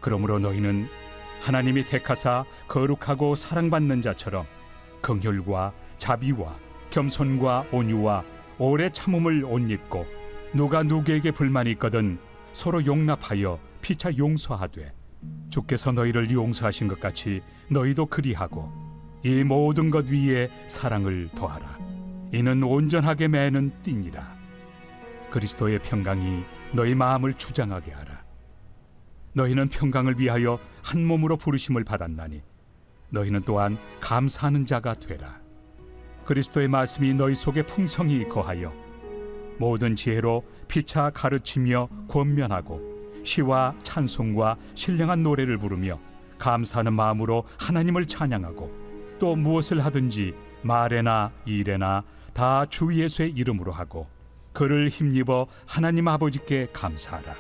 그러므로 너희는 하나님이 택하사 거룩하고 사랑받는 자처럼 긍휼과 자비와 겸손과 온유와 오래 참음을 옷 입고 누가 누구에게 불만이 있거든 서로 용납하여 피차 용서하되 주께서 너희를 용서하신 것 같이 너희도 그리하고 이 모든 것 위에 사랑을 더하라. 이는 온전하게 매는 띠니라. 그리스도의 평강이 너희 마음을 주장하게 하라. 너희는 평강을 위하여 한 몸으로 부르심을 받았나니 너희는 또한 감사하는 자가 되라. 그리스도의 말씀이 너희 속에 풍성히 거하여 모든 지혜로 피차 가르치며 권면하고 시와 찬송과 신령한 노래를 부르며 감사하는 마음으로 하나님을 찬양하고 또 무엇을 하든지 말에나 일에나 다 주 예수의 이름으로 하고 그를 힘입어 하나님 아버지께 감사하라.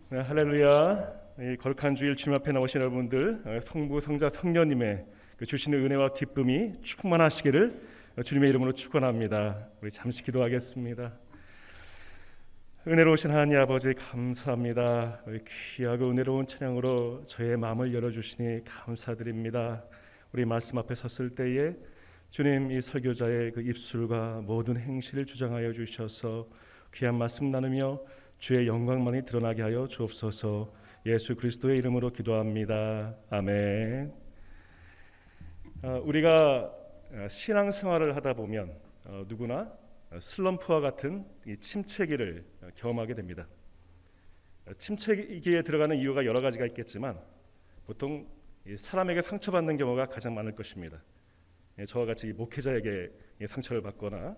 네, 할렐루야. 이 거룩한 주일 주님 앞에 나오신 여러분들, 성부, 성자, 성령님의 주시는 은혜와 기쁨이 충만하시기를 주님의 이름으로 축원합니다. 우리 잠시 기도하겠습니다. 은혜로우신 하나님 아버지 감사합니다. 우리 귀하고 은혜로운 찬양으로 저의 마음을 열어주시니 감사드립니다. 우리 말씀 앞에 섰을 때에 주님 이 설교자의 그 입술과 모든 행실을 주장하여 주셔서 귀한 말씀 나누며 주의 영광만이 드러나게 하여 주옵소서. 예수 그리스도의 이름으로 기도합니다. 아멘. 우리가 신앙생활을 하다 보면 누구나 슬럼프와 같은 이 침체기를 경험하게 됩니다. 침체기에 들어가는 이유가 여러 가지가 있겠지만 보통 사람에게 상처받는 경우가 가장 많을 것입니다. 저와 같이 목회자에게 상처를 받거나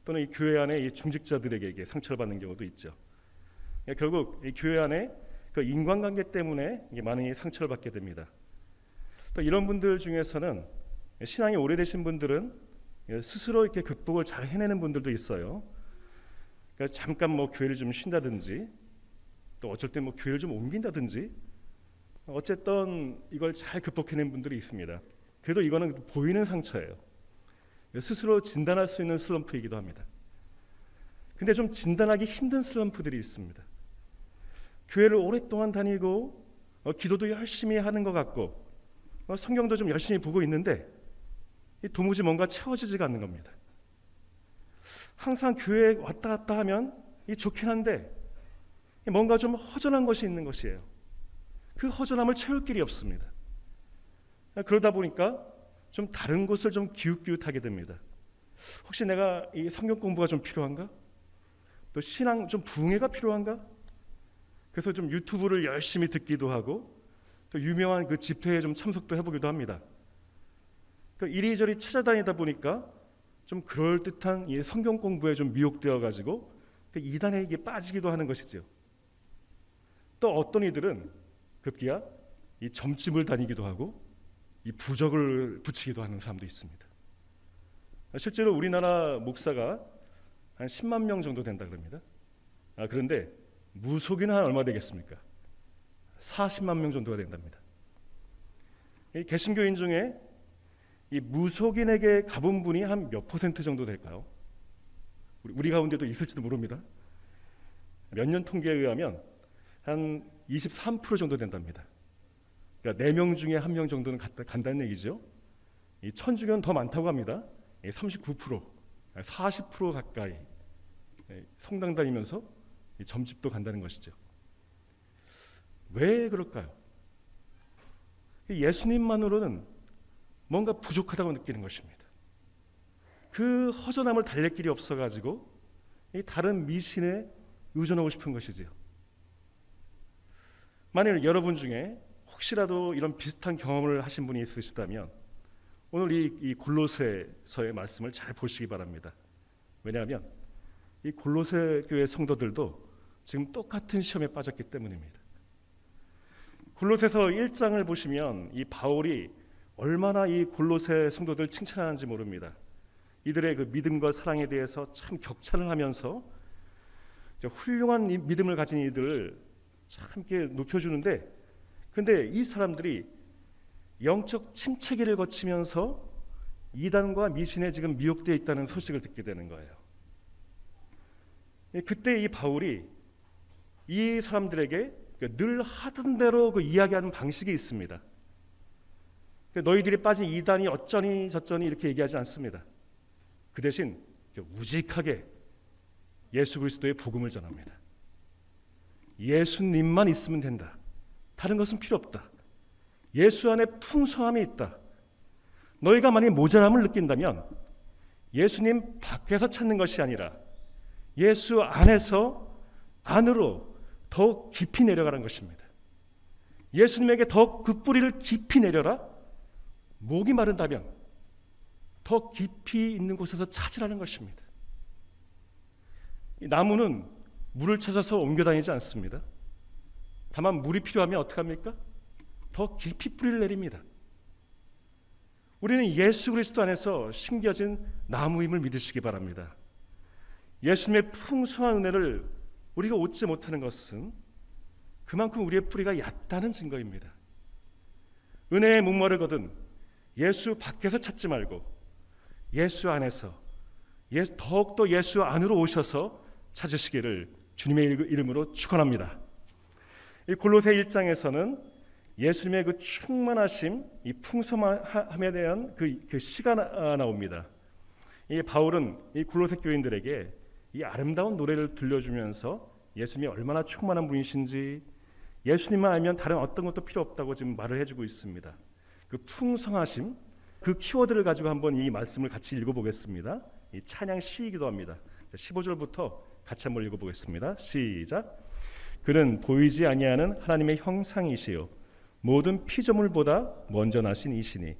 또는 이 교회 안에 이 중직자들에게 상처를 받는 경우도 있죠. 결국 이 교회 안에 그 인간관계 때문에 많은 상처를 받게 됩니다. 또 이런 분들 중에서는 신앙이 오래되신 분들은 스스로 이렇게 극복을 잘 해내는 분들도 있어요. 그러니까 잠깐 교회를 좀 쉰다든지 또 어쩔 때 교회를 좀 옮긴다든지 어쨌든 이걸 잘 극복해낸 분들이 있습니다. 그래도 이거는 보이는 상처예요. 스스로 진단할 수 있는 슬럼프이기도 합니다. 근데 좀 진단하기 힘든 슬럼프들이 있습니다. 교회를 오랫동안 다니고 기도도 열심히 하는 것 같고 성경도 좀 열심히 보고 있는데 도무지 뭔가 채워지지가 않는 겁니다. 항상 교회에 왔다 갔다 하면 좋긴 한데 뭔가 좀 허전한 것이 있는 것이에요. 그 허전함을 채울 길이 없습니다. 그러다 보니까 좀 다른 곳을 좀 기웃기웃하게 됩니다. 혹시 내가 이 성경 공부가 좀 필요한가? 또 신앙 좀 부흥회가 필요한가? 그래서 좀 유튜브를 열심히 듣기도 하고 또 유명한 그 집회에 좀 참석도 해보기도 합니다. 그러니까 이리저리 찾아다니다 보니까 좀 그럴듯한 이 성경 공부에 좀 미혹되어 가지고 그 이단에 이게 빠지기도 하는 것이죠. 또 어떤 이들은 급기야 이 점집을 다니기도 하고 이 부적을 붙이기도 하는 사람도 있습니다. 실제로 우리나라 목사가 한 10만 명 정도 된다 그럽니다. 그런데 무속인은 한 얼마 되겠습니까? 40만 명 정도가 된답니다. 이 개신교인 중에 이 무속인에게 가본 분이 한 몇 퍼센트 정도 될까요? 우리 가운데도 있을지도 모릅니다. 몇 년 통계에 의하면 한 23% 정도 된답니다. 그러니까 4명 중에 1명 정도는 간다는 얘기죠. 이 천주교는 더 많다고 합니다. 39%, 40% 가까이 성당 다니면서 점집도 간다는 것이죠. 왜 그럴까요? 예수님만으로는 뭔가 부족하다고 느끼는 것입니다. 그 허전함을 달랠 길이 없어가지고 다른 미신에 의존하고 싶은 것이지요. 만일 여러분 중에 혹시라도 이런 비슷한 경험을 하신 분이 있으시다면 오늘 이 골로새서의 말씀을 잘 보시기 바랍니다. 왜냐하면 이 골로새 교회 성도들도 지금 똑같은 시험에 빠졌기 때문입니다. 골로새서 1장을 보시면 이 바울이 얼마나 이 골로새 성도들 칭찬하는지 모릅니다. 이들의 그 믿음과 사랑에 대해서 참 격찬을 하면서 훌륭한 믿음을 가진 이들을 참 이렇게 높여주는데, 근데 이 사람들이 영적 침체기를 거치면서 이단과 미신에 지금 미혹되어 있다는 소식을 듣게 되는 거예요. 그때 이 바울이 이 사람들에게 늘 하던 대로 그 이야기하는 방식이 있습니다. 너희들이 빠진 이단이 어쩌니 저쩌니 이렇게 얘기하지 않습니다. 그 대신 우직하게 예수 그리스도의 복음을 전합니다. 예수님만 있으면 된다. 다른 것은 필요 없다. 예수 안에 풍성함이 있다. 너희가 만약 모자람을 느낀다면 예수님 밖에서 찾는 것이 아니라 예수 안에서 안으로 더 깊이 내려가는 것입니다. 예수님에게 더 그 뿌리를 깊이 내려라. 목이 마른다면 더 깊이 있는 곳에서 찾으라는 것입니다. 이 나무는 물을 찾아서 옮겨 다니지 않습니다. 다만 물이 필요하면 어떻게 합니까? 더 깊이 뿌리를 내립니다. 우리는 예수 그리스도 안에서 심겨진 나무임을 믿으시기 바랍니다. 예수님의 풍성한 은혜를 우리가 얻지 못하는 것은 그만큼 우리의 뿌리가 얕다는 증거입니다. 은혜의 목마르거든 예수 밖에서 찾지 말고 예수 안에서 더욱더 예수 안으로 오셔서 찾으시기를 주님의 이름으로 축원합니다. 이 골로새 1장에서는 예수님의 그 충만하심, 이 풍성함에 대한 그 시가 나옵니다. 이 바울은 이 골로새 교인들에게 이 아름다운 노래를 들려주면서 예수님이 얼마나 충만한 분이신지 예수님만 알면 다른 어떤 것도 필요 없다고 지금 말을 해주고 있습니다. 그 풍성하심, 그 키워드를 가지고 한번 이 말씀을 같이 읽어보겠습니다. 이 찬양 시이기도 합니다. 15절부터 같이 한번 읽어보겠습니다. 시작. 그는 보이지 아니하는 하나님의 형상이시요 모든 피조물보다 먼저 나신 이시니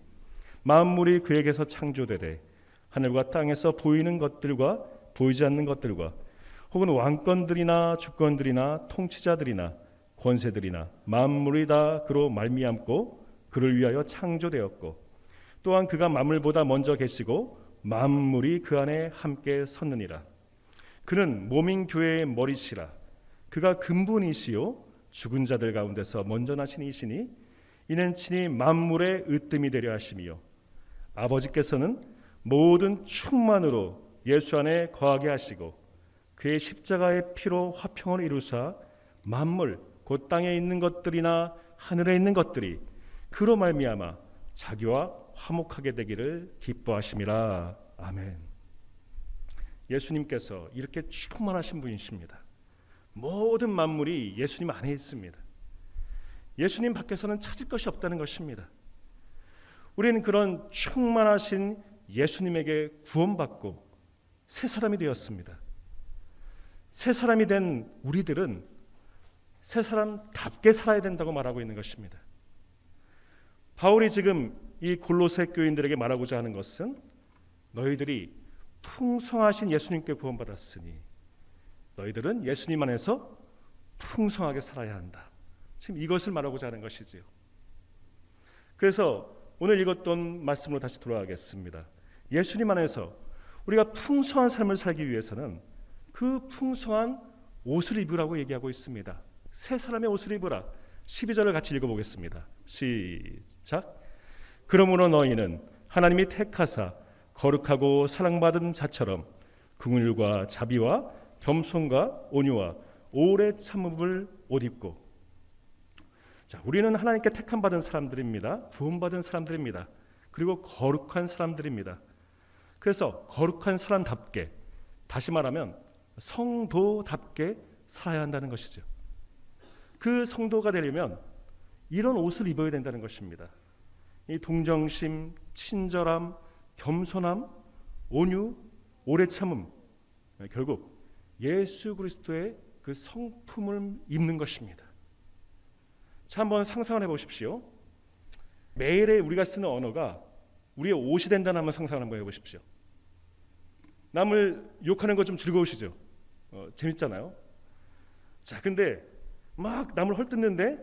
만물이 그에게서 창조되되 하늘과 땅에서 보이는 것들과 보이지 않는 것들과 혹은 왕권들이나 주권들이나 통치자들이나 권세들이나 만물이 다 그로 말미암고 그를 위하여 창조되었고 또한 그가 만물보다 먼저 계시고 만물이 그 안에 함께 섰느니라. 그는 몸인 교회의 머리시라. 그가 근본이시요 죽은 자들 가운데서 먼저 나신 이시니 이는 친히 만물의 으뜸이 되려 하심이요 아버지께서는 모든 충만으로 예수 안에 거하게 하시고 그의 십자가의 피로 화평을 이루사 만물 곧 땅에 있는 것들이나 하늘에 있는 것들이 그로 말미암아 자기와 화목하게 되기를 기뻐하심이라. 아멘. 예수님께서 이렇게 충만하신 분이십니다. 모든 만물이 예수님 안에 있습니다. 예수님 밖에서는 찾을 것이 없다는 것입니다. 우리는 그런 충만하신 예수님에게 구원받고 새 사람이 되었습니다. 새 사람이 된 우리들은 새 사람답게 살아야 된다고 말하고 있는 것입니다. 바울이 지금 이 골로새 교인들에게 말하고자 하는 것은 너희들이 풍성하신 예수님께 구원받았으니 너희들은 예수님 안에서 풍성하게 살아야 한다. 지금 이것을 말하고자 하는 것이지요. 그래서 오늘 읽었던 말씀으로 다시 돌아가겠습니다. 예수님 안에서 우리가 풍성한 삶을 살기 위해서는 그 풍성한 옷을 입으라고 얘기하고 있습니다. 새 사람의 옷을 입으라. 12절을 같이 읽어보겠습니다. 시작. 그러므로 너희는 하나님이 택하사 거룩하고 사랑받은 자처럼 긍휼과 자비와 겸손과 온유와 오래 참음을 옷 입고. 자, 우리는 하나님께 택함 받은 사람들입니다. 구원받은 사람들입니다. 그리고 거룩한 사람들입니다. 그래서 거룩한 사람답게, 다시 말하면 성도답게 살아야 한다는 것이죠. 그 성도가 되려면 이런 옷을 입어야 된다는 것입니다. 이 동정심, 친절함, 겸손함, 온유, 오래 참음, 결국 예수 그리스도의 그 성품을 입는 것입니다. 자, 한번 상상을 해보십시오. 매일에 우리가 쓰는 언어가 우리의 옷이 된다는 한번 상상을 한번 해보십시오. 남을 욕하는 거 좀 즐거우시죠? 재밌잖아요. 자, 근데 막 남을 헐뜯는데,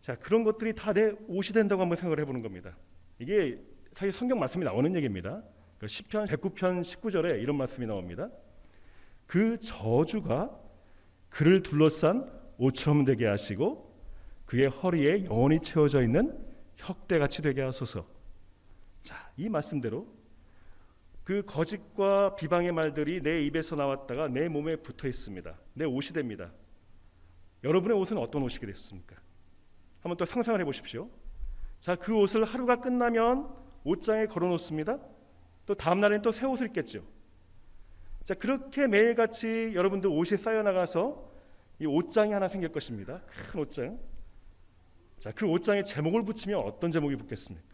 자, 그런 것들이 다 내 옷이 된다고 한번 생각을 해보는 겁니다. 이게 사실 성경 말씀이 나오는 얘기입니다. 시편 109편 19절에 이런 말씀이 나옵니다. 그 저주가 그를 둘러싼 옷처럼 되게 하시고 그의 허리에 영원히 채워져 있는 혁대같이 되게 하소서. 자, 이 말씀대로 그 거짓과 비방의 말들이 내 입에서 나왔다가 내 몸에 붙어 있습니다. 내 옷이 됩니다. 여러분의 옷은 어떤 옷이겠습니까? 한번 또 상상을 해보십시오. 자, 그 옷을 하루가 끝나면 옷장에 걸어놓습니다. 또 다음 날엔 또 새 옷을 입겠죠. 자, 그렇게 매일같이 여러분들 옷이 쌓여나가서 이 옷장이 하나 생길 것입니다. 큰 옷장. 자, 그 옷장에 제목을 붙이면 어떤 제목이 붙겠습니까?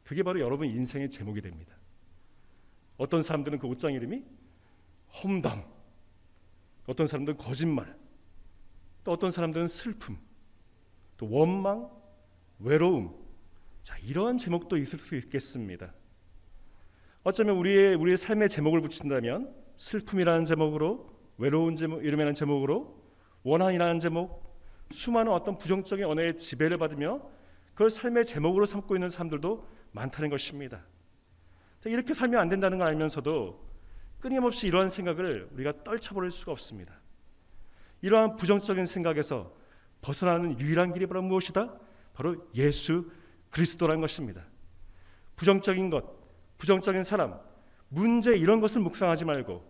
그게 바로 여러분 인생의 제목이 됩니다. 어떤 사람들은 그 옷장 이름이 험담, 어떤 사람들은 거짓말, 또 어떤 사람들은 슬픔, 또 원망, 외로움. 자, 이러한 제목도 있을 수 있겠습니다. 어쩌면 우리의 삶의 제목을 붙인다면 슬픔이라는 제목으로, 외로운 이름이라는 제목으로, 원한이라는 제목, 수많은 어떤 부정적인 언어의 지배를 받으며 그걸 삶의 제목으로 삼고 있는 사람들도 많다는 것입니다. 이렇게 살면 안 된다는 걸 알면서도 끊임없이 이러한 생각을 우리가 떨쳐버릴 수가 없습니다. 이러한 부정적인 생각에서 벗어나는 유일한 길이 바로 무엇이다? 바로 예수 그리스도라는 것입니다. 부정적인 것, 부정적인 사람, 문제 이런 것을 묵상하지 말고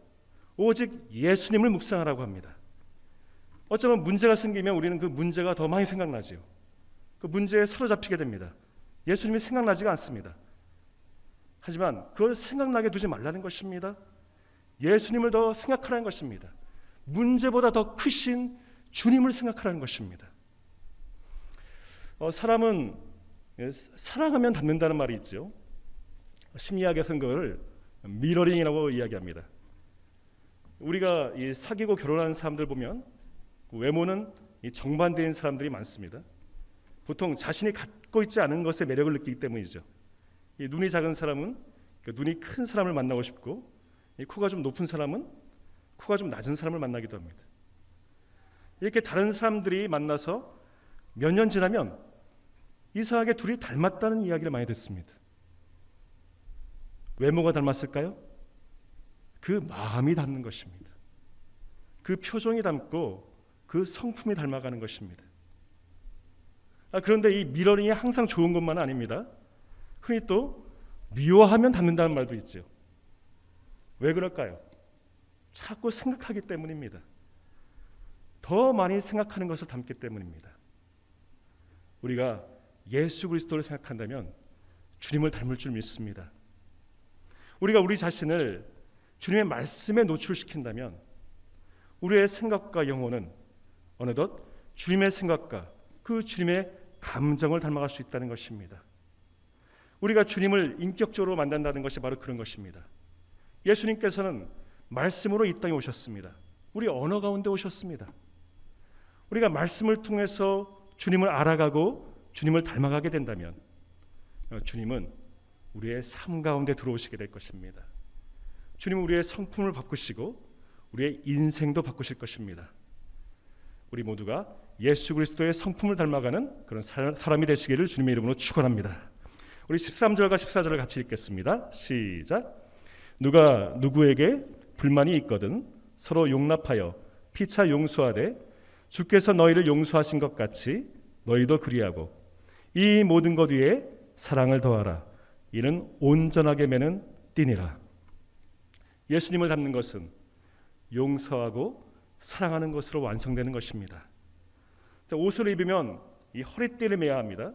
오직 예수님을 묵상하라고 합니다. 어쩌면 문제가 생기면 우리는 그 문제가 더 많이 생각나지요. 그 문제에 사로잡히게 됩니다. 예수님이 생각나지가 않습니다. 하지만 그걸 생각나게 두지 말라는 것입니다. 예수님을 더 생각하라는 것입니다. 문제보다 더 크신 주님을 생각하라는 것입니다. 사람은 사랑하면 닮는다는 말이 있죠. 심리학에서는 그걸 미러링이라고 이야기합니다. 우리가 이 사귀고 결혼하는 사람들 보면 외모는 이 정반대인 사람들이 많습니다. 보통 자신이 갖고 있지 않은 것에 매력을 느끼기 때문이죠. 이 눈이 작은 사람은 눈이 큰 사람을 만나고 싶고, 이 코가 좀 높은 사람은 코가 좀 낮은 사람을 만나기도 합니다. 이렇게 다른 사람들이 만나서 몇 년 지나면 이상하게 둘이 닮았다는 이야기를 많이 듣습니다. 외모가 닮았을까요? 그 마음이 닮는 것입니다. 그 표정이 닮고 그 성품이 닮아가는 것입니다. 그런데 이 미러링이 항상 좋은 것만은 아닙니다. 흔히 또 미워하면 닮는다는 말도 있죠. 왜 그럴까요? 자꾸 생각하기 때문입니다. 더 많이 생각하는 것을 닮기 때문입니다. 우리가 예수 그리스도를 생각한다면 주님을 닮을 줄 믿습니다. 우리가 우리 자신을 주님의 말씀에 노출시킨다면 우리의 생각과 영혼은 어느덧 주님의 생각과 그 주님의 감정을 닮아갈 수 있다는 것입니다. 우리가 주님을 인격적으로 만난다는 것이 바로 그런 것입니다. 예수님께서는 말씀으로 이 땅에 오셨습니다. 우리 언어 가운데 오셨습니다. 우리가 말씀을 통해서 주님을 알아가고 주님을 닮아가게 된다면 주님은 우리의 삶 가운데 들어오시게 될 것입니다. 주님은 우리의 성품을 바꾸시고 우리의 인생도 바꾸실 것입니다. 우리 모두가 예수 그리스도의 성품을 닮아가는 그런 사람이 되시기를 주님의 이름으로 축원합니다. 우리 13절과 14절을 같이 읽겠습니다. 시작. 누가 누구에게 불만이 있거든 서로 용납하여 피차 용서하되 주께서 너희를 용서하신 것 같이 너희도 그리하고 이 모든 것 위에 사랑을 더하라. 이는 온전하게 매는 띠니라. 예수님을 닮는 것은 용서하고 사랑하는 것으로 완성되는 것입니다. 옷을 입으면 이 허리띠를 매야 합니다.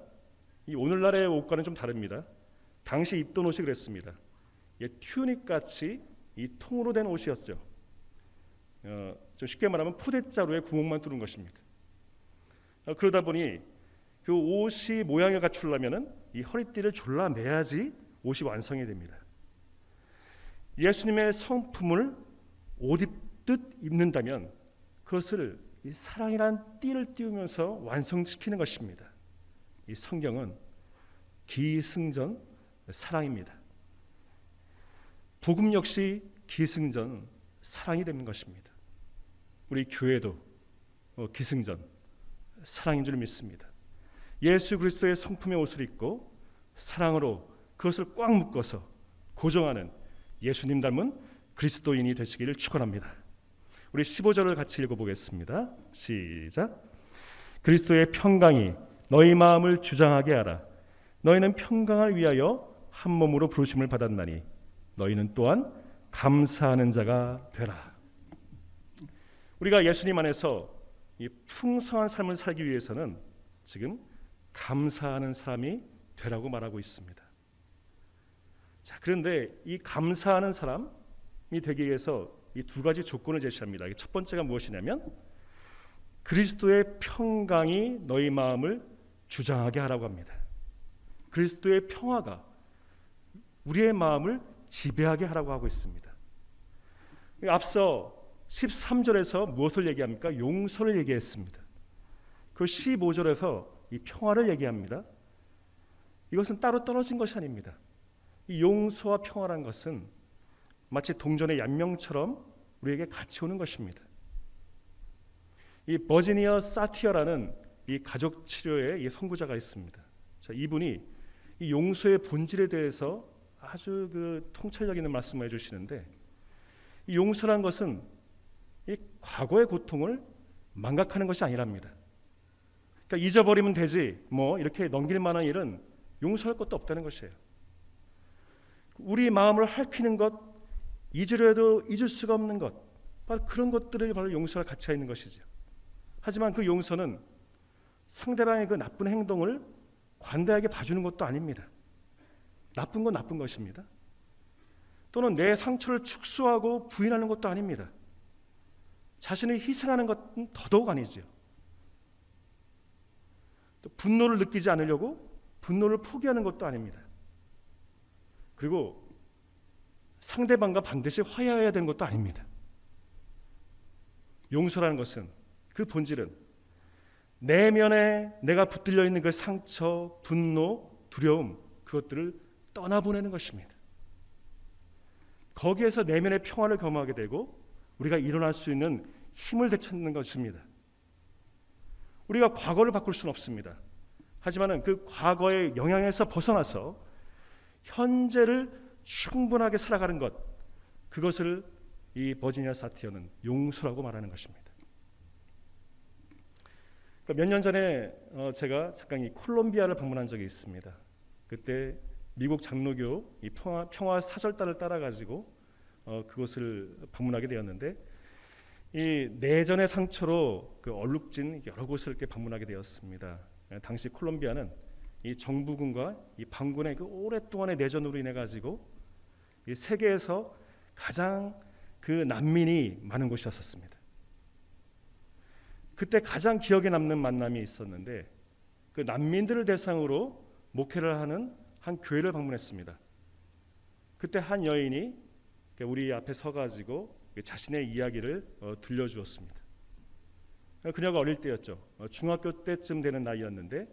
이 오늘날의 옷과는 좀 다릅니다. 당시 입던 옷이 그랬습니다. 튜닉 같이 이 통으로 된 옷이었죠. 좀 쉽게 말하면 포대자루에 구멍만 뚫은 것입니다. 그러다 보니 그 옷이 모양을 갖추려면은 이 허리띠를 졸라 매야지 옷이 완성이 됩니다. 예수님의 성품을 옷 입듯 입는다면 그것을 이 사랑이란 띠를 띄우면서 완성시키는 것입니다. 이 성경은 기승전 사랑입니다. 복음 역시 기승전 사랑이 되는 것입니다. 우리 교회도 기승전 사랑인 줄 믿습니다. 예수 그리스도의 성품의 옷을 입고 사랑으로 그것을 꽉 묶어서 고정하는 예수님 닮은 그리스도인이 되시기를 축원합니다. 우리 15절을 같이 읽어보겠습니다. 시작. 그리스도의 평강이 너희 마음을 주장하게 하라. 너희는 평강을 위하여 한 몸으로 부르심을 받았나니 너희는 또한 감사하는 자가 되라. 우리가 예수님 안에서 이 풍성한 삶을 살기 위해서는 지금 감사하는 사람이 되라고 말하고 있습니다. 자, 그런데 이 감사하는 사람이 되기 위해서 이 두 가지 조건을 제시합니다. 첫 번째가 무엇이냐면 그리스도의 평강이 너희 마음을 주장하게 하라고 합니다. 그리스도의 평화가 우리의 마음을 지배하게 하라고 하고 있습니다. 앞서 13절에서 무엇을 얘기합니까? 용서를 얘기했습니다. 그 15절에서 이 평화를 얘기합니다. 이것은 따로 떨어진 것이 아닙니다. 이 용서와 평화라는 것은 마치 동전의 양면처럼 우리에게 같이 오는 것입니다. 이 버지니아 사티어라는 이 가족 치료의 이 선구자가 있습니다. 자, 이분이 이 용서의 본질에 대해서 아주 그 통찰력 있는 말씀을 해주시는데, 이 용서라는 것은 이 과거의 고통을 망각하는 것이 아니랍니다. 그러니까 잊어버리면 되지 뭐 이렇게 넘길 만한 일은 용서할 것도 없다는 것이에요. 우리 마음을 핥히는 것, 잊으려 해도 잊을 수가 없는 것, 바로 그런 것들이 바로 용서와 같이 있는 것이죠. 하지만 그 용서는 상대방의 그 나쁜 행동을 관대하게 봐주는 것도 아닙니다. 나쁜 건 나쁜 것입니다. 또는 내 상처를 축소하고 부인하는 것도 아닙니다. 자신을 희생하는 것은 더더욱 아니지요. 또 분노를 느끼지 않으려고 분노를 포기하는 것도 아닙니다. 그리고 상대방과 반드시 화해해야 되는 것도 아닙니다. 용서라는 것은 그 본질은 내면에 내가 붙들려 있는 그 상처, 분노, 두려움, 그것들을 떠나보내는 것입니다. 거기에서 내면의 평화를 경험하게 되고 우리가 일어날 수 있는 힘을 되찾는 것입니다. 우리가 과거를 바꿀 수는 없습니다. 하지만 그 과거의 영향에서 벗어나서 현재를 충분하게 살아가는 것, 그것을 이 버지니아 사티어는 용서라고 말하는 것입니다. 몇 년 전에 제가 잠깐 이 콜롬비아를 방문한 적이 있습니다. 그때 미국 장로교 이 평화 사절단을 따라 가지고 그곳을 방문하게 되었는데, 이 내전의 상처로 그 얼룩진 여러 곳을 이렇게 방문하게 되었습니다. 당시 콜롬비아는 이 정부군과 이 반군의 그 오랫동안의 내전으로 인해 가지고 이 세계에서 가장 그 난민이 많은 곳이었습니다. 그때 가장 기억에 남는 만남이 있었는데, 그 난민들을 대상으로 목회를 하는 한 교회를 방문했습니다. 그때 한 여인이 우리 앞에 서가지고 자신의 이야기를 들려주었습니다. 그녀가 어릴 때였죠. 중학교 때쯤 되는 나이였는데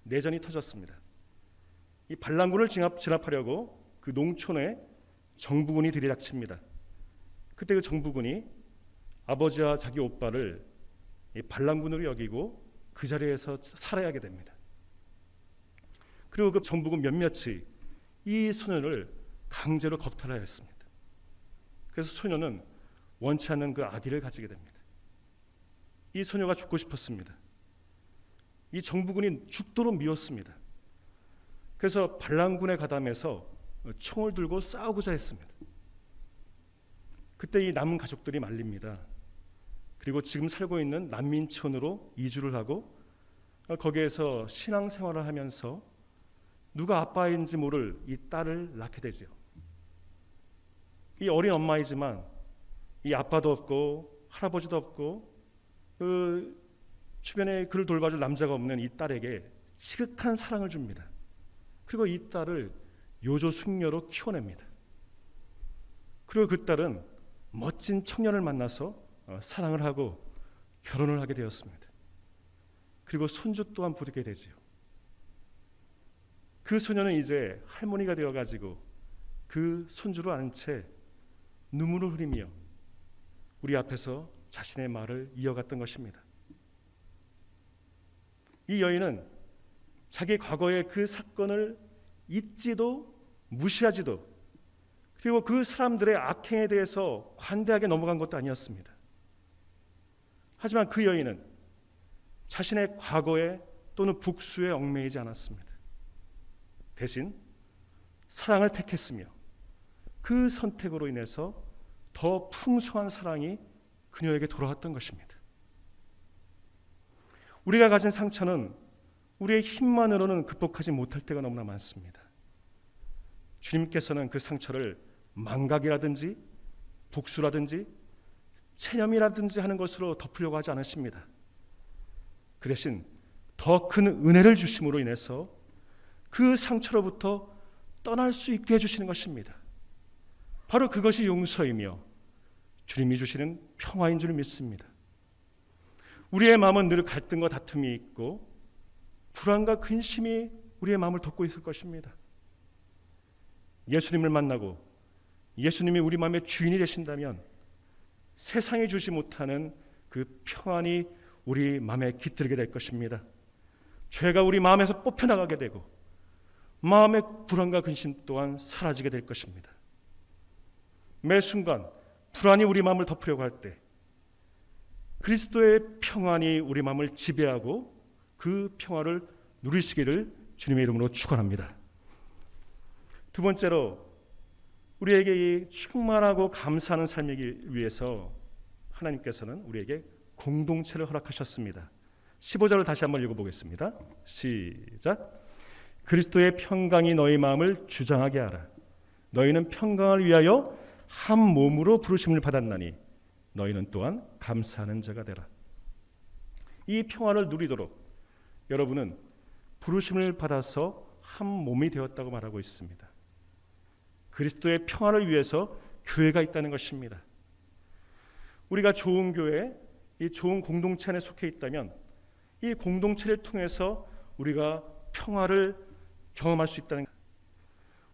내전이 터졌습니다. 이 반란군을 진압하려고 그 농촌에 정부군이 들이닥칩니다. 그때 그 정부군이 아버지와 자기 오빠를 이 반란군으로 여기고 그 자리에서 살아야 하게 됩니다. 그리고 그 정부군 몇몇이 이 소년을 강제로 겁탈하였습니다. 그래서 소년은 원치 않는 그 아기를 가지게 됩니다. 이 소녀가 죽고 싶었습니다. 이 정부군이 죽도록 미웠습니다. 그래서 반란군에 가담해서 총을 들고 싸우고자 했습니다. 그때 이 남은 가족들이 말립니다. 그리고 지금 살고 있는 난민촌으로 이주를 하고 거기에서 신앙생활을 하면서 누가 아빠인지 모를 이 딸을 낳게 되죠. 이 어린 엄마이지만 이 아빠도 없고 할아버지도 없고 그 주변에 그를 돌봐줄 남자가 없는 이 딸에게 지극한 사랑을 줍니다. 그리고 이 딸을 요조 숙녀로 키워냅니다. 그리고 그 딸은 멋진 청년을 만나서 사랑을 하고 결혼을 하게 되었습니다. 그리고 손주 또한 부르게 되지요. 그 소녀는 이제 할머니가 되어가지고 그 손주를 안은 채 눈물을 흘리며 우리 앞에서 자신의 말을 이어갔던 것입니다. 이 여인은 자기 과거의 그 사건을 잊지도 무시하지도, 그리고 그 사람들의 악행에 대해서 관대하게 넘어간 것도 아니었습니다. 하지만 그 여인은 자신의 과거에 또는 복수에 얽매이지 않았습니다. 대신 사랑을 택했으며 그 선택으로 인해서 더 풍성한 사랑이 그녀에게 돌아왔던 것입니다. 우리가 가진 상처는 우리의 힘만으로는 극복하지 못할 때가 너무나 많습니다. 주님께서는 그 상처를 망각이라든지 복수라든지 체념이라든지 하는 것으로 덮으려고 하지 않으십니다. 그 대신 더 큰 은혜를 주심으로 인해서 그 상처로부터 떠날 수 있게 해주시는 것입니다. 바로 그것이 용서이며 주님이 주시는 평화인 줄 믿습니다. 우리의 마음은 늘 갈등과 다툼이 있고 불안과 근심이 우리의 마음을 덮고 있을 것입니다. 예수님을 만나고 예수님이 우리 마음의 주인이 되신다면 세상이 주지 못하는 그 평안이 우리 마음에 깃들게 될 것입니다. 죄가 우리 마음에서 뽑혀나가게 되고 마음의 불안과 근심 또한 사라지게 될 것입니다. 매 순간 불안이 우리 마음을 덮으려고 할 때 그리스도의 평안이 우리 마음을 지배하고 그 평화를 누리시기를 주님의 이름으로 축원합니다. 두 번째로 우리에게 이 충만하고 감사하는 삶이기 위해서 하나님께서는 우리에게 공동체를 허락하셨습니다. 15절을 다시 한번 읽어보겠습니다. 시작. 그리스도의 평강이 너희 마음을 주장하게 하라. 너희는 평강을 위하여 한 몸으로 부르심을 받았나니 너희는 또한 감사하는 자가 되라. 이 평화를 누리도록 여러분은 부르심을 받아서 한 몸이 되었다고 말하고 있습니다. 그리스도의 평화를 위해서 교회가 있다는 것입니다. 우리가 좋은 교회, 이 좋은 공동체 안에 속해 있다면 이 공동체를 통해서 우리가 평화를 경험할 수 있다는 것.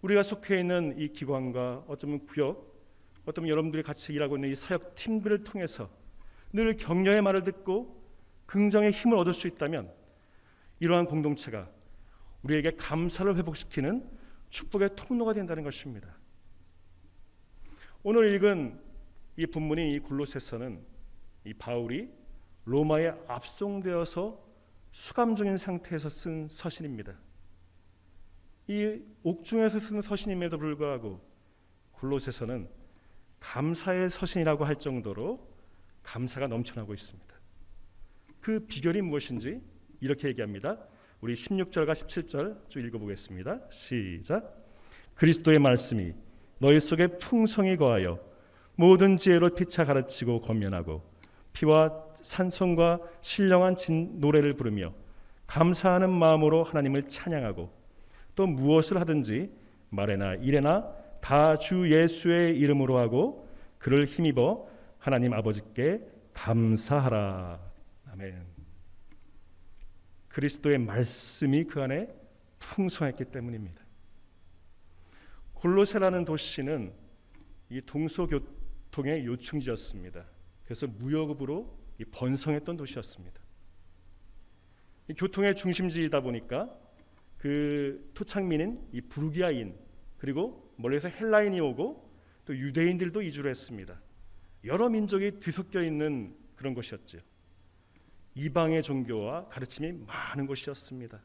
우리가 속해 있는 이 기관과 어쩌면 구역, 어쩌면 여러분들이 같이 일하고 있는 이 사역 팀들을 통해서 늘 격려의 말을 듣고 긍정의 힘을 얻을 수 있다면 이러한 공동체가 우리에게 감사를 회복시키는 축복의 통로가 된다는 것입니다. 오늘 읽은 이 본문인 이 골로새서는 이 바울이 로마에 압송되어서 수감 중인 상태에서 쓴 서신입니다. 이 옥중에서 쓴 서신임에도 불구하고 골로새서는 감사의 서신이라고 할 정도로 감사가 넘쳐나고 있습니다. 그 비결이 무엇인지 이렇게 얘기합니다. 우리 16절과 17절 쭉 읽어보겠습니다. 시작. 그리스도의 말씀이 너희 속에 풍성히 거하여 모든 지혜로 피차 가르치고 권면하고 피와 찬송과 신령한 노래를 부르며 감사하는 마음으로 하나님을 찬양하고 또 무엇을 하든지 말에나 일에나 다 주 예수의 이름으로 하고 그를 힘입어 하나님 아버지께 감사하라. 아멘. 그리스도의 말씀이 그 안에 풍성했기 때문입니다. 골로새라는 도시는 이 동서교통의 요충지였습니다. 그래서 무역업으로 번성했던 도시였습니다. 이 교통의 중심지이다 보니까 그 토착민인 이 부르기아인 그리고 멀리서 헬라인이 오고 또 유대인들도 이주를 했습니다. 여러 민족이 뒤섞여 있는 그런 곳이었죠. 이방의 종교와 가르침이 많은 곳이었습니다.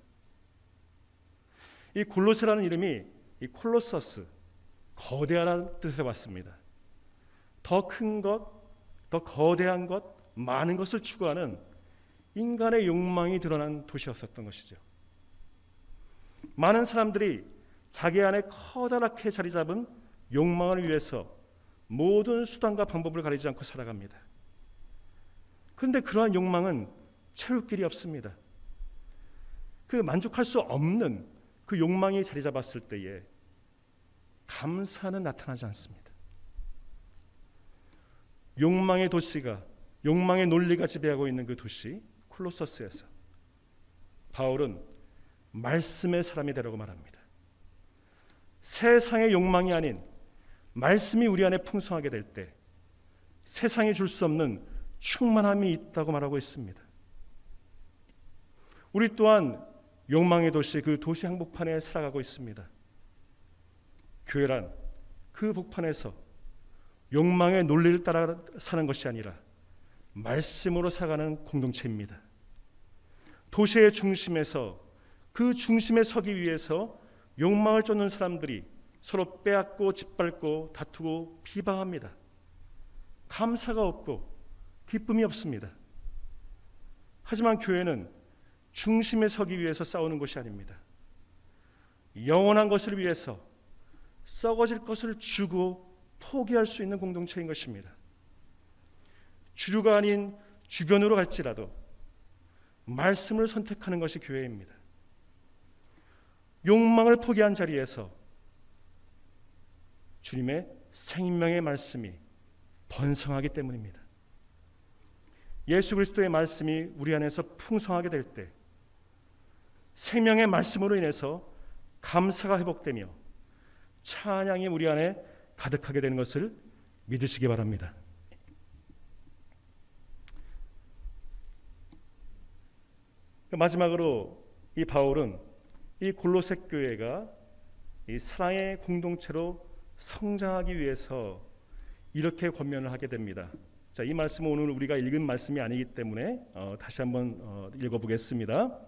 이 골로새라는 이름이 이 콜로서스, 거대하다는 뜻에서 왔습니다. 더 큰 것, 더 거대한 것, 많은 것을 추구하는 인간의 욕망이 드러난 도시였었던 것이죠. 많은 사람들이 자기 안에 커다랗게 자리 잡은 욕망을 위해서 모든 수단과 방법을 가리지 않고 살아갑니다. 그런데 그러한 욕망은 채울 길이 없습니다. 그 만족할 수 없는 그 욕망이 자리 잡았을 때에 감사는 나타나지 않습니다. 욕망의 도시가, 욕망의 논리가 지배하고 있는 그 도시 콜로서스에서 바울은 말씀의 사람이 되라고 말합니다. 세상의 욕망이 아닌 말씀이 우리 안에 풍성하게 될 때 세상이 줄 수 없는 충만함이 있다고 말하고 있습니다. 우리 또한 욕망의 도시, 그 도시 한복판에 살아가고 있습니다. 교회란 그 복판에서 욕망의 논리를 따라 사는 것이 아니라 말씀으로 살아가는 공동체입니다. 도시의 중심에서 그 중심에 서기 위해서 욕망을 쫓는 사람들이 서로 빼앗고 짓밟고 다투고 비방합니다. 감사가 없고 기쁨이 없습니다. 하지만 교회는 중심에 서기 위해서 싸우는 것이 아닙니다. 영원한 것을 위해서 썩어질 것을 주고 포기할 수 있는 공동체인 것입니다. 주류가 아닌 주변으로 갈지라도 말씀을 선택하는 것이 교회입니다. 욕망을 포기한 자리에서 주님의 생명의 말씀이 번성하기 때문입니다. 예수 그리스도의 말씀이 우리 안에서 풍성하게 될 때 생명의 말씀으로 인해서 감사가 회복되며 찬양이 우리 안에 가득하게 되는 것을 믿으시기 바랍니다. 마지막으로 이 바울은 이 골로새 교회가 이 사랑의 공동체로 성장하기 위해서 이렇게 권면을 하게 됩니다. 자, 이 말씀은 오늘 우리가 읽은 말씀이 아니기 때문에 다시 한번 읽어보겠습니다.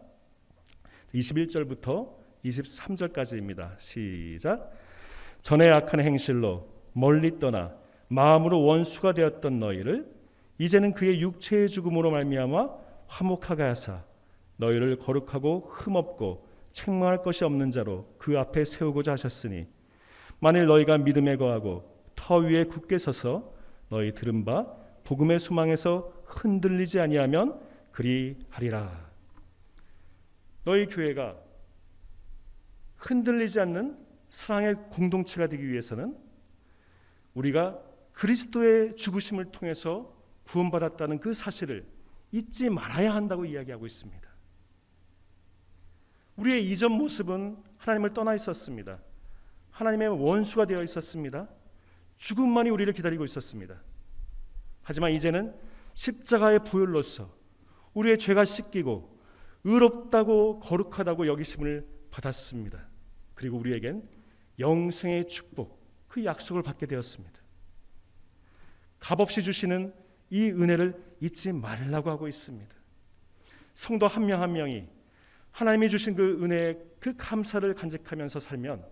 21절부터 23절까지입니다. 시작. 전에 악한 행실로 멀리 떠나 마음으로 원수가 되었던 너희를 이제는 그의 육체의 죽음으로 말미암아 화목하게 하사 너희를 거룩하고 흠없고 책망할 것이 없는 자로 그 앞에 세우고자 하셨으니 만일 너희가 믿음에 거하고 터 위에 굳게 서서 너희 들은 바 복음의 소망에서 흔들리지 아니하면 그리하리라. 너희 교회가 흔들리지 않는 사랑의 공동체가 되기 위해서는 우리가 그리스도의 죽으심을 통해서 구원받았다는 그 사실을 잊지 말아야 한다고 이야기하고 있습니다. 우리의 이전 모습은 하나님을 떠나 있었습니다. 하나님의 원수가 되어 있었습니다. 죽음만이 우리를 기다리고 있었습니다. 하지만 이제는 십자가의 보혈로서 우리의 죄가 씻기고 의롭다고 거룩하다고 여기심을 받았습니다. 그리고 우리에겐 영생의 축복, 그 약속을 받게 되었습니다. 값없이 주시는 이 은혜를 잊지 말라고 하고 있습니다. 성도 한 명 한 명이 하나님이 주신 그 은혜의 그 감사를 간직하면서 살면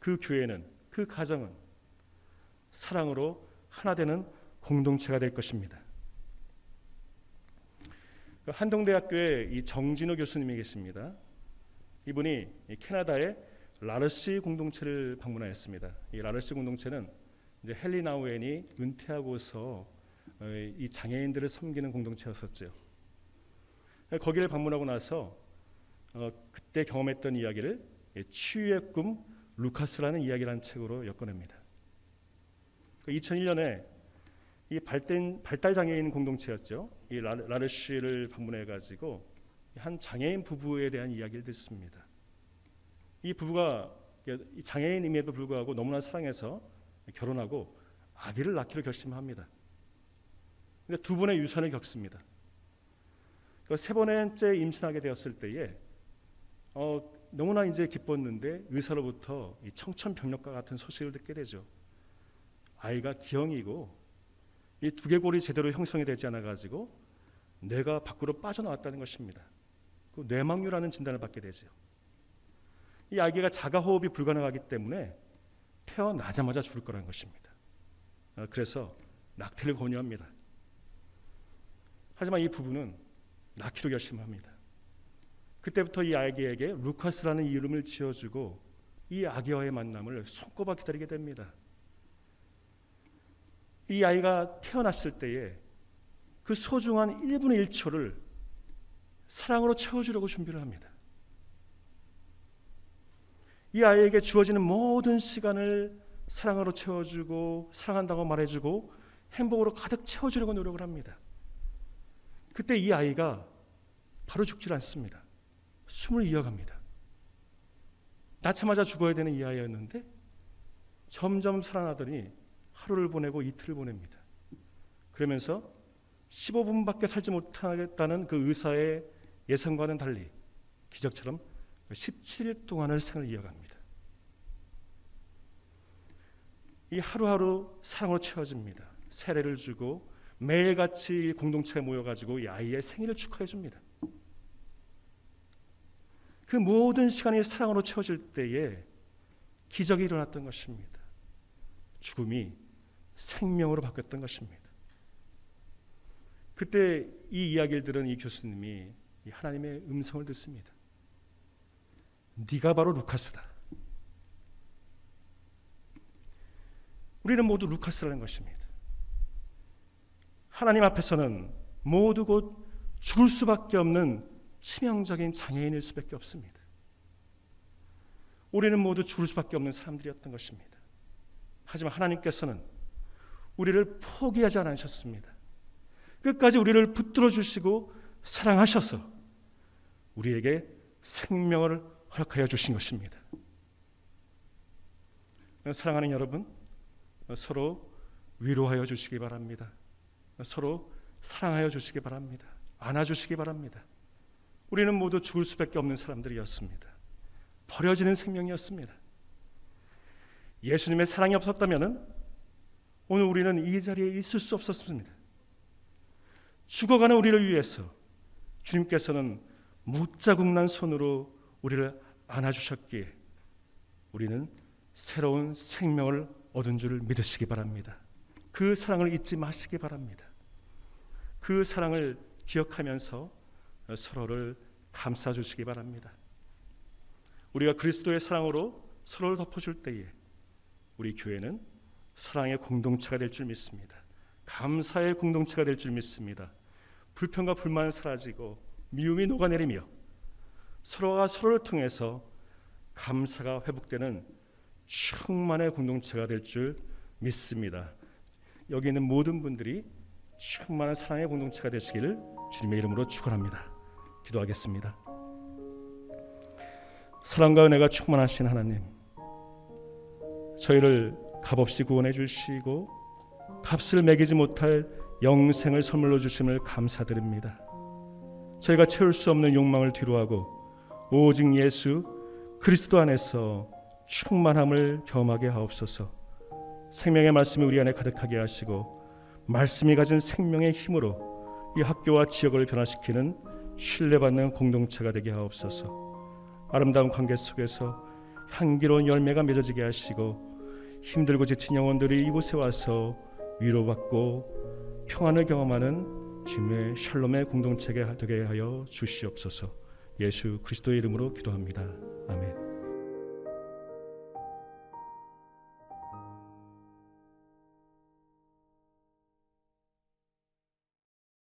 그 교회는, 그 가정은 사랑으로 하나 되는 공동체가 될 것입니다. 한동대학교에 이 정진호 교수님이 계십니다. 이분이 캐나다의 라르시 공동체를 방문하였습니다. 이 라르시 공동체는 이제 헨리 나우엔이 은퇴하고서 이 장애인들을 섬기는 공동체였었죠. 거기를 방문하고 나서 그때 경험했던 이야기를 치유의 꿈 루카스라는 이야기라는 책으로 엮어냅니다. 2001년에 이 발달 장애인 공동체였죠. 이 라르시를 방문해 가지고 한 장애인 부부에 대한 이야기를 듣습니다. 이 부부가 장애인임에도 불구하고 너무나 사랑해서 결혼하고 아기를 낳기로 결심합니다. 근데 두 번의 유산을 겪습니다. 세 번째 임신하게 되었을 때에 너무나 이제 기뻤는데 의사로부터 이 청천벽력과 같은 소식을 듣게 되죠. 아이가 기형이고 이 두개골이 제대로 형성이 되지 않아 가지고 뇌가 밖으로 빠져나왔다는 것입니다. 그 뇌망류라는 진단을 받게 되죠. 이 아기가 자가 호흡이 불가능하기 때문에 태어나자마자 죽을 거라는 것입니다. 그래서 낙태를 권유합니다. 하지만 이 부부는 낳기로 결심합니다. 그때부터 이 아기에게 루카스라는 이름을 지어주고 이 아기와의 만남을 손꼽아 기다리게 됩니다. 이 아이가 태어났을 때에 그 소중한 1분의 1초를 사랑으로 채워주려고 준비를 합니다. 이 아이에게 주어지는 모든 시간을 사랑으로 채워주고 사랑한다고 말해주고 행복으로 가득 채워주려고 노력을 합니다. 그때 이 아이가 바로 죽질 않습니다. 숨을 이어갑니다. 낳자마자 죽어야 되는 이 아이였는데 점점 살아나더니 하루를 보내고 이틀을 보냅니다. 그러면서 15분밖에 살지 못하겠다는 그 의사의 예상과는 달리 기적처럼 17일 동안을 생을 이어갑니다. 이 하루하루 사랑으로 채워집니다. 세례를 주고 매일같이 공동체에 모여가지고 이 아이의 생일을 축하해 줍니다. 그 모든 시간이 사랑으로 채워질 때에 기적이 일어났던 것입니다. 죽음이 생명으로 바뀌었던 것입니다. 그때 이 이야기를 들은 이 교수님이 이 하나님의 음성을 듣습니다. 네가 바로 루카스다. 우리는 모두 루카스라는 것입니다. 하나님 앞에서는 모두 곧 죽을 수밖에 없는 치명적인 장애인일 수밖에 없습니다. 우리는 모두 죽을 수밖에 없는 사람들이었던 것입니다. 하지만 하나님께서는 우리를 포기하지 않으셨습니다. 끝까지 우리를 붙들어 주시고 사랑하셔서 우리에게 생명을 허락하여 주신 것입니다. 사랑하는 여러분, 서로 위로하여 주시기 바랍니다. 서로 사랑하여 주시기 바랍니다. 안아주시기 바랍니다. 우리는 모두 죽을 수밖에 없는 사람들이었습니다. 버려지는 생명이었습니다. 예수님의 사랑이 없었다면 오늘 우리는 이 자리에 있을 수 없었습니다. 죽어가는 우리를 위해서 주님께서는 못자국난 손으로 우리를 안아주셨기에 우리는 새로운 생명을 얻은 줄 믿으시기 바랍니다. 그 사랑을 잊지 마시기 바랍니다. 그 사랑을 기억하면서 서로를 감싸주시기 바랍니다. 우리가 그리스도의 사랑으로 서로를 덮어줄 때에 우리 교회는 사랑의 공동체가 될 줄 믿습니다. 감사의 공동체가 될 줄 믿습니다. 불평과 불만은 사라지고 미움이 녹아내리며 서로가 서로를 통해서 감사가 회복되는 충만의 공동체가 될 줄 믿습니다. 여기 있는 모든 분들이 충만한 사랑의 공동체가 되시기를 주님의 이름으로 축원합니다. 기도하겠습니다. 사랑과 은혜가 충만하신 하나님, 저희를 값없이 구원해 주시고 값을 매기지 못할 영생을 선물로 주심을 감사드립니다. 저희가 채울 수 없는 욕망을 뒤로하고 오직 예수 그리스도 안에서 충만함을 경험하게 하옵소서. 생명의 말씀이 우리 안에 가득하게 하시고 말씀이 가진 생명의 힘으로 이 학교와 지역을 변화시키는 신뢰받는 공동체가 되게 하옵소서. 아름다운 관계 속에서 향기로운 열매가 맺어지게 하시고 힘들고 지친 영혼들이 이곳에 와서 위로받고 평안을 경험하는 주님의 샬롬의 공동체가 되게 하여 주시옵소서. 예수 그리스도의 이름으로 기도합니다. 아멘.